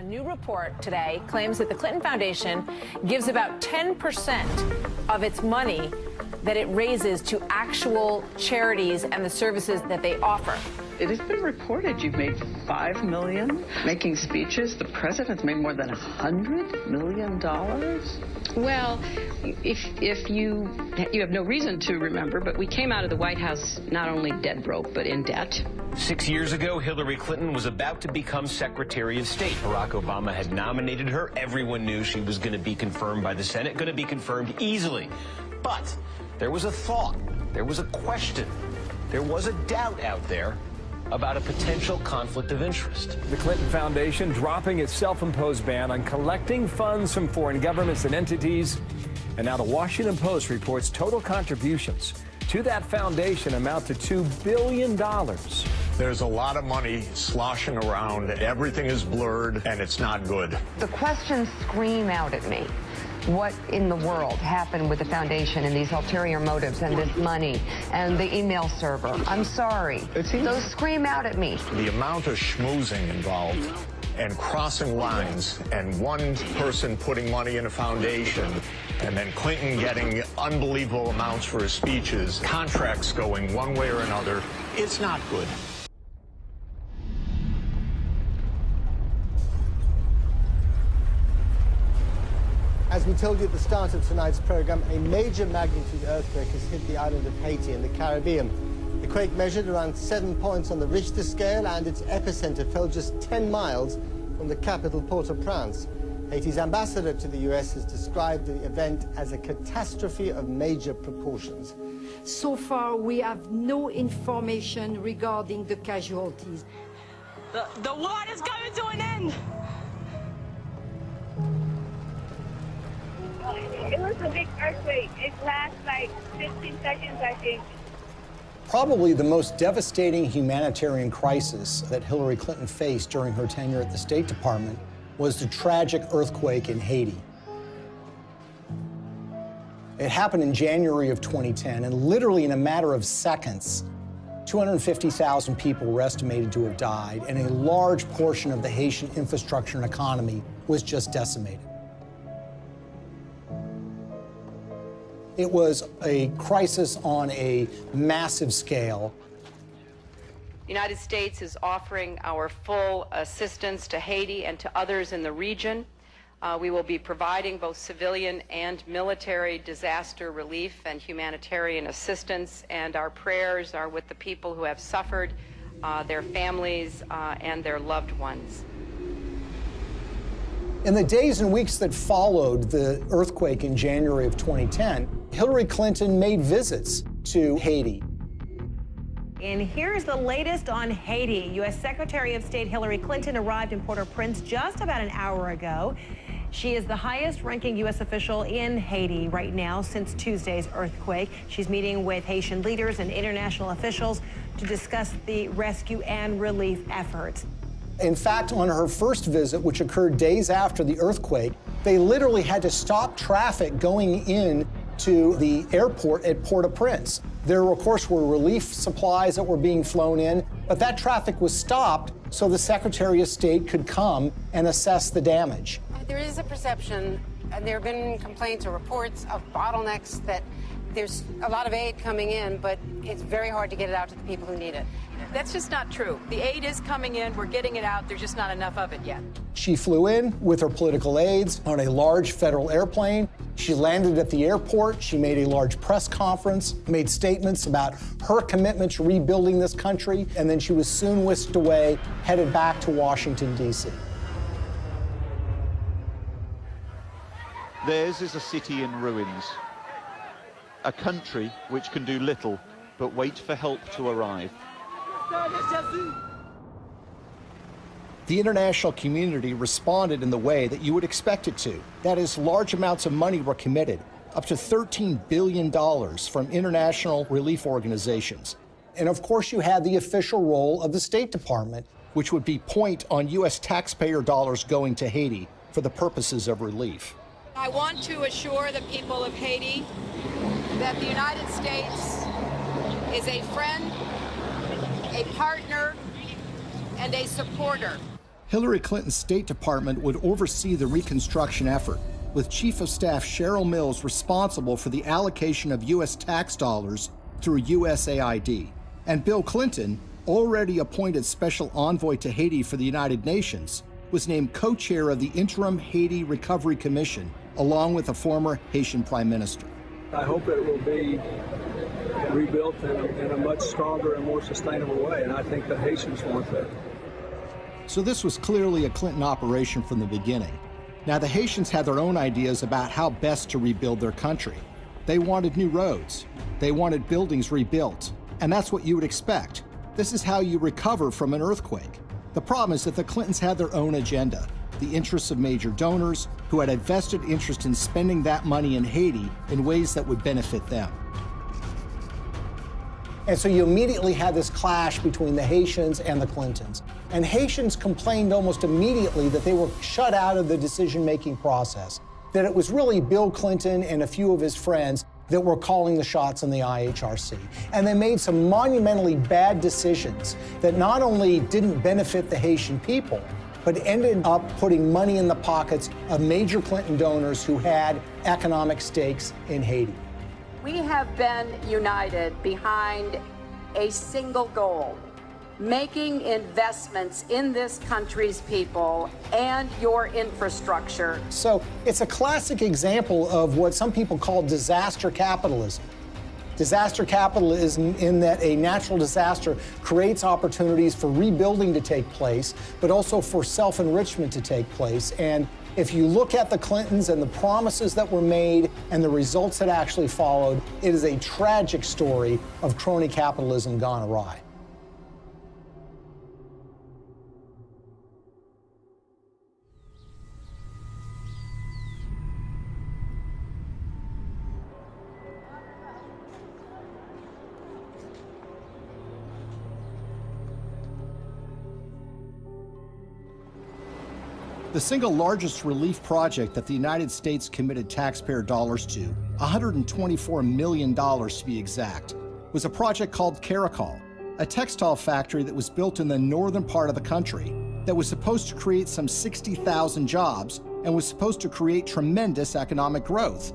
A new report today claims that the Clinton Foundation gives about 10% of its money that it raises to actual charities and the services that they offer. It has been reported you've made $5 million making speeches. The president's made more than $100 million. Well, if you have no reason to remember, but we came out of the White House not only dead broke, but in debt. 6 years ago, Hillary Clinton was about to become Secretary of State. Barack Obama had nominated her. Everyone knew she was going to be confirmed by the Senate, going to be confirmed easily. But there was a thought, there was a question, there was a doubt out there about a potential conflict of interest. The Clinton Foundation dropping its self-imposed ban on collecting funds from foreign governments and entities. And now the Washington Post reports total contributions to that foundation amount to $2 billion. There's a lot of money sloshing around. Everything is blurred, and it's not good. The questions scream out at me. What in the world happened with the foundation and these ulterior motives and this money and the email server? I'm sorry. Those scream out at me. The amount of schmoozing involved and crossing lines and one person putting money in a foundation and then Clinton getting unbelievable amounts for his speeches, contracts going one way or another, it's not good. As we told you at the start of tonight's program, a major magnitude earthquake has hit the island of Haiti in the Caribbean. The quake measured around 7 points on the Richter scale, and its epicenter fell just 10 miles from the capital, Port-au-Prince. Haiti's ambassador to the U.S. has described the event as a catastrophe of major proportions. So far, we have no information regarding the casualties. The war is coming to an end! It was a big earthquake. It lasts like 15 seconds, I think. Probably the most devastating humanitarian crisis that Hillary Clinton faced during her tenure at the State Department was the tragic earthquake in Haiti. It happened in January of 2010, and literally in a matter of seconds, 250,000 people were estimated to have died, and a large portion of the Haitian infrastructure and economy was just decimated. It was a crisis on a massive scale. The United States is offering our full assistance to Haiti and to others in the region. We will be providing both civilian and military disaster relief and humanitarian assistance, and our prayers are with the people who have suffered, their families, and their loved ones. In the days and weeks that followed the earthquake in January of 2010, Hillary Clinton made visits to Haiti. And here's the latest on Haiti. U.S. Secretary of State Hillary Clinton arrived in Port-au-Prince just about an hour ago. She is the highest-ranking U.S. official in Haiti right now since Tuesday's earthquake. She's meeting with Haitian leaders and international officials to discuss the rescue and relief efforts. In fact, on her first visit, which occurred days after the earthquake, they literally had to stop traffic going in to the airport at Port-au-Prince. There, of course, were relief supplies that were being flown in, but that traffic was stopped so the Secretary of State could come and assess the damage. There is a perception, and there have been complaints or reports of bottlenecks, that there's a lot of aid coming in, but it's very hard to get it out to the people who need it. That's just not true. The aid is coming in, we're getting it out, there's just not enough of it yet. She flew in with her political aides on a large federal airplane. She landed at the airport. She made a large press conference, made statements about her commitment to rebuilding this country, and then she was soon whisked away, headed back to Washington, D.C. Theirs is a city in ruins, a country which can do little but wait for help to arrive. The international community responded in the way that you would expect it to. That is, large amounts of money were committed, up to $13 billion from international relief organizations. And of course, you had the official role of the State Department, which would be point on U.S. taxpayer dollars going to Haiti for the purposes of relief. I want to assure the people of Haiti that the United States is a friend, a partner, and a supporter. Hillary Clinton's State Department would oversee the reconstruction effort, with Chief of Staff Cheryl Mills responsible for the allocation of U.S. tax dollars through USAID. And Bill Clinton, already appointed special envoy to Haiti for the United Nations, was named co-chair of the Interim Haiti Recovery Commission, along with a former Haitian prime minister. I hope it will be rebuilt in a much stronger and more sustainable way, and I think the Haitians want that. So this was clearly a Clinton operation from the beginning. Now, the Haitians had their own ideas about how best to rebuild their country. They wanted new roads. They wanted buildings rebuilt. And that's what you would expect. This is how you recover from an earthquake. The problem is that the Clintons had their own agenda, the interests of major donors who had a vested interest in spending that money in Haiti in ways that would benefit them. And so you immediately had this clash between the Haitians and the Clintons. And Haitians complained almost immediately that they were shut out of the decision-making process, that it was really Bill Clinton and a few of his friends that were calling the shots in the IHRC. And they made some monumentally bad decisions that not only didn't benefit the Haitian people, but ended up putting money in the pockets of major Clinton donors who had economic stakes in Haiti. We have been united behind a single goal, making investments in this country's people and your infrastructure. So it's a classic example of what some people call disaster capitalism. Disaster capitalism in that a natural disaster creates opportunities for rebuilding to take place, but also for self-enrichment to take place. And if you look at the Clintons and the promises that were made and the results that actually followed, it is a tragic story of crony capitalism gone awry. The single largest relief project that the United States committed taxpayer dollars to, $124 million to be exact, was a project called Caracol, a textile factory that was built in the northern part of the country that was supposed to create some 60,000 jobs and was supposed to create tremendous economic growth.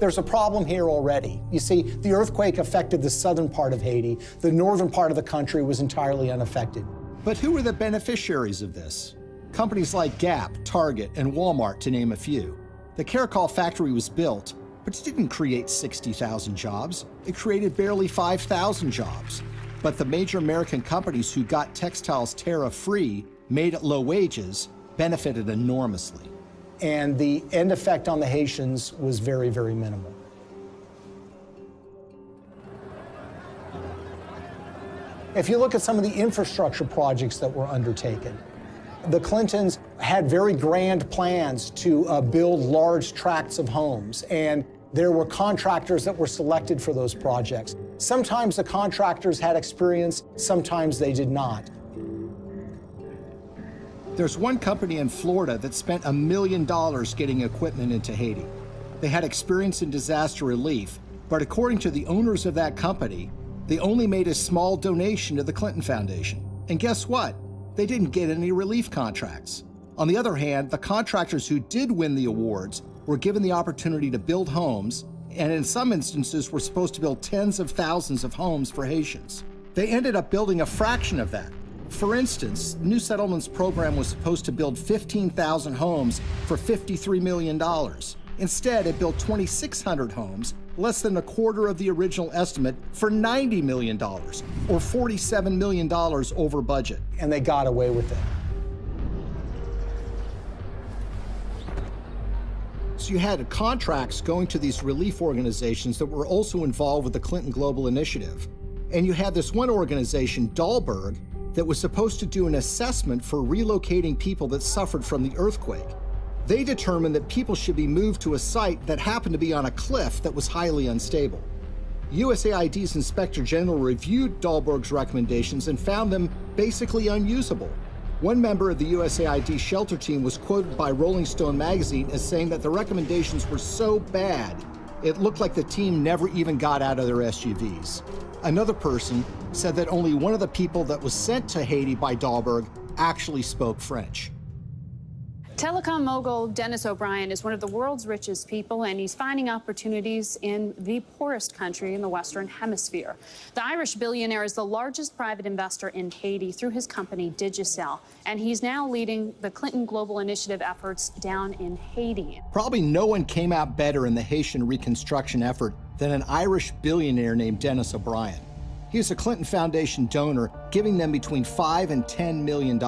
There's a problem here already. You see, the earthquake affected the southern part of Haiti. The northern part of the country was entirely unaffected. But who were the beneficiaries of this? Companies like Gap, Target, and Walmart, to name a few. The Caracol factory was built, but it didn't create 60,000 jobs. It created barely 5,000 jobs. But the major American companies who got textiles tariff-free, made at low wages, benefited enormously. And the end effect on the Haitians was very, very minimal. If you look at some of the infrastructure projects that were undertaken, the Clintons had very grand plans to build large tracts of homes, and there were contractors that were selected for those projects. Sometimes the contractors had experience, sometimes they did not. There's one company in Florida that spent $1 million getting equipment into Haiti. They had experience in disaster relief, but according to the owners of that company, they only made a small donation to the Clinton Foundation. And guess what? They didn't get any relief contracts. On the other hand, the contractors who did win the awards were given the opportunity to build homes, and in some instances were supposed to build tens of thousands of homes for Haitians. They ended up building a fraction of that. For instance, the New Settlements program was supposed to build 15,000 homes for $53 million. Instead, it built 2,600 homes, less than a quarter of the original estimate, for $90 million, or $47 million over budget. And they got away with it. So you had contracts going to these relief organizations that were also involved with the Clinton Global Initiative. And you had this one organization, Dahlberg, that was supposed to do an assessment for relocating people that suffered from the earthquake. They determined that people should be moved to a site that happened to be on a cliff that was highly unstable. USAID's Inspector General reviewed Dahlberg's recommendations and found them basically unusable. One member of the USAID shelter team was quoted by Rolling Stone magazine as saying that the recommendations were so bad, it looked like the team never even got out of their SUVs. Another person said that only one of the people that was sent to Haiti by Dahlberg actually spoke French. Telecom mogul Dennis O'Brien is one of the world's richest people, and he's finding opportunities in the poorest country in the Western Hemisphere. The Irish billionaire is the largest private investor in Haiti through his company Digicel, and he's now leading the Clinton Global Initiative efforts down in Haiti. Probably no one came out better in the Haitian reconstruction effort than an Irish billionaire named Dennis O'Brien. He is a Clinton Foundation donor, giving them between $5 and $10 million.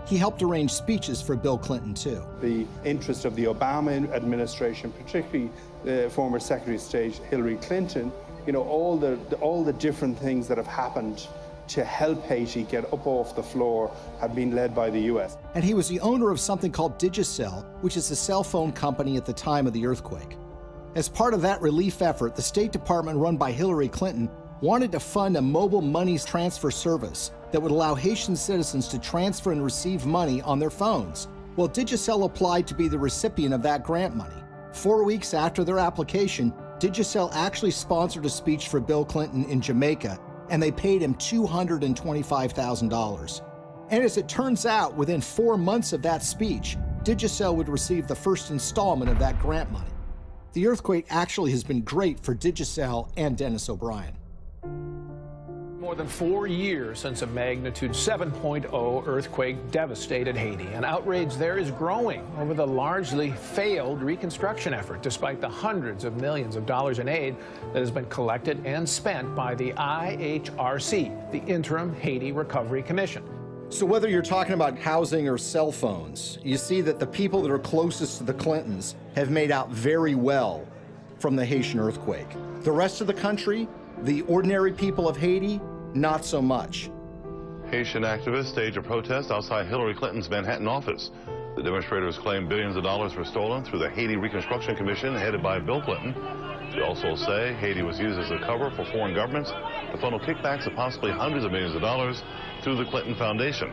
He helped arrange speeches for Bill Clinton, too. The interest of the Obama administration, particularly the former Secretary of State Hillary Clinton, you know, all the different things that have happened to help Haiti get up off the floor have been led by the U.S. And he was the owner of something called Digicel, which is a cell phone company at the time of the earthquake. As part of that relief effort, the State Department run by Hillary Clinton wanted to fund a mobile money transfer service that would allow Haitian citizens to transfer and receive money on their phones. Well, Digicel applied to be the recipient of that grant money. 4 weeks after their application, Digicel actually sponsored a speech for Bill Clinton in Jamaica, and they paid him $225,000. And as it turns out, within 4 months of that speech, Digicel would receive the first installment of that grant money. The earthquake actually has been great for Digicel and Dennis O'Brien. More than 4 years since a magnitude 7.0 earthquake devastated Haiti. And outrage there is growing over the largely failed reconstruction effort, despite the hundreds of millions of dollars in aid that has been collected and spent by the IHRC, the Interim Haiti Recovery Commission. So whether you're talking about housing or cell phones, you see that the people that are closest to the Clintons have made out very well from the Haitian earthquake. The rest of the country, the ordinary people of Haiti, not so much. Haitian activists staged a protest outside Hillary Clinton's Manhattan office. The demonstrators claim billions of dollars were stolen through the Haiti Reconstruction Commission headed by Bill Clinton. They also say Haiti was used as a cover for foreign governments to funnel kickbacks of possibly hundreds of millions of dollars through the Clinton Foundation.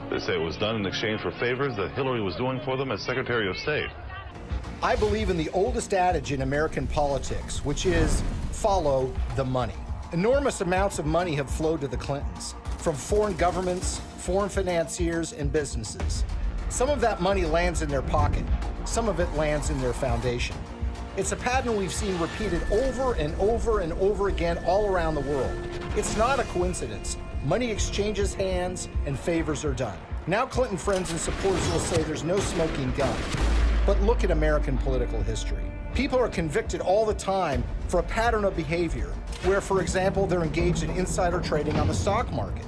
They say it was done in exchange for favors that Hillary was doing for them as Secretary of State. I believe in the oldest adage in American politics, which is follow the money. Enormous amounts of money have flowed to the Clintons from foreign governments, foreign financiers, and businesses. Some of that money lands in their pocket. Some of it lands in their foundation. It's a pattern we've seen repeated over and over and over again all around the world. It's not a coincidence. Money exchanges hands and favors are done. Now Clinton friends and supporters will say there's no smoking gun. But look at American political history. People are convicted all the time for a pattern of behavior where, for example, they're engaged in insider trading on the stock market.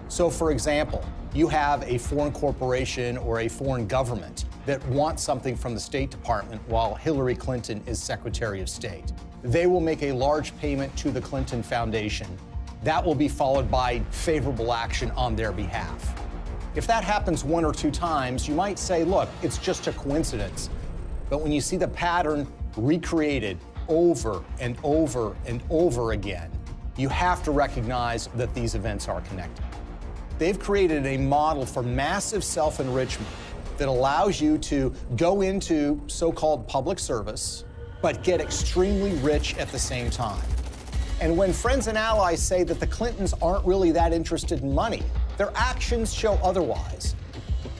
So, for example, you have a foreign corporation or a foreign government that wants something from the State Department while Hillary Clinton is Secretary of State. They will make a large payment to the Clinton Foundation. That will be followed by favorable action on their behalf. If that happens 1 or 2 times, you might say, look, it's just a coincidence. But when you see the pattern recreated over and over and over again, you have to recognize that these events are connected. They've created a model for massive self-enrichment that allows you to go into so-called public service, but get extremely rich at the same time. And when friends and allies say that the Clintons aren't really that interested in money, their actions show otherwise.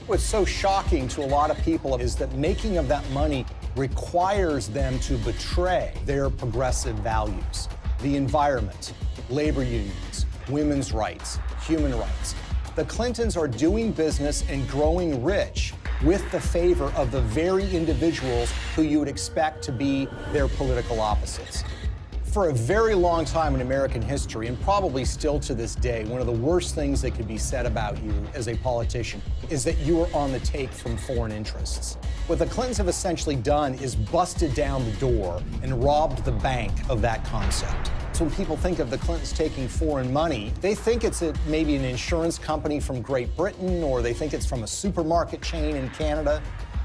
What's so shocking to a lot of people is that making of that money requires them to betray their progressive values, the environment, labor unions, women's rights, human rights. The Clintons are doing business and growing rich with the favor of the very individuals who you would expect to be their political opposites. For a very long time in American history, and probably still to this day, one of the worst things that could be said about you as a politician is that you are on the take from foreign interests. What the Clintons have essentially done is busted down the door and robbed the bank of that concept. So when people think of the Clintons taking foreign money, they think it's maybe an insurance company from Great Britain, or they think it's from a supermarket chain in Canada.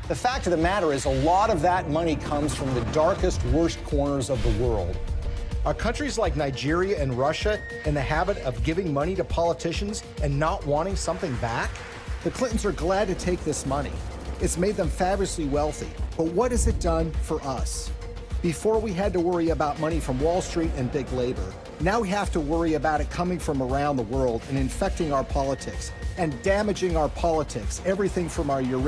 The fact of the matter is a lot of that money comes from the darkest, worst corners of the world. Are countries like Nigeria and Russia in the habit of giving money to politicians and not wanting something back? The Clintons are glad to take this money. It's made them fabulously wealthy. But what has it done for us? Before we had to worry about money from Wall Street and big labor, now we have to worry about it coming from around the world and infecting our politics. and damaging our politics, everything from our